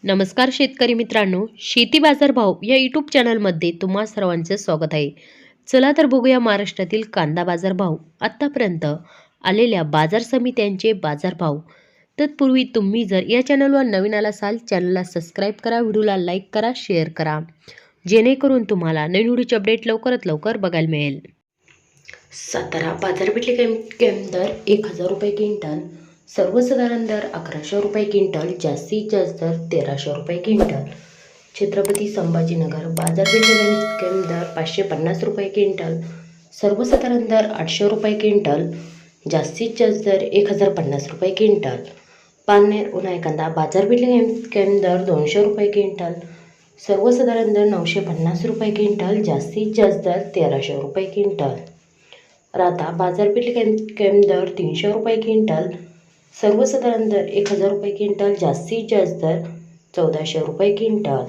नमस्कार शेतकरी मित्रांनो, शेती बाजार भाव या यूट्यूब चॅनलमध्ये तुम्हा सर्वांचे स्वागत आहे. चला तर बघूया महाराष्ट्रातील कांदा बाजार भाव आतापर्यंत आलेल्या बाजार समित्यांचे बाजारभाव. तत्पूर्वी तुम्ही जर या चॅनलवर नवीन आला असाल, चॅनलला सबस्क्राईब करा, व्हिडिओला लाईक करा, शेअर करा, जेणेकरून तुम्हाला नवीन व्हिडिओचे अपडेट लवकरात लवकर बघायला मिळेल. सातारा बाजारपेठे दर 1000 रुपये क्विंटल, सर्वसाधारण दर 1100 रुपये क्विंटल, जास्तीत जास्त दर 1300 रुपये क्विंटल. छत्रपती संभाजीनगर बाजारपेठे दर 550 रुपये क्विंटल, सर्वसाधारण दर 800 रुपये क्विंटल, जास्तीत जास्त दर 1050 रुपये क्विंटल. पारनेर उन्हाळी कांदा बाजारपेठे दर 200 रुपये क्विंटल, सर्वसाधारण दर 950 रुपये क्विंटल, जास्तीत जास्त दर 1300 रुपये क्विंटल. राता बाजारपेठे दर 300 रुपये क्विंटल, सर्वसाधारण दर 1000 रुपये क्विंटल, जास्तीत जास्त दर 1400 रुपये क्विंटल.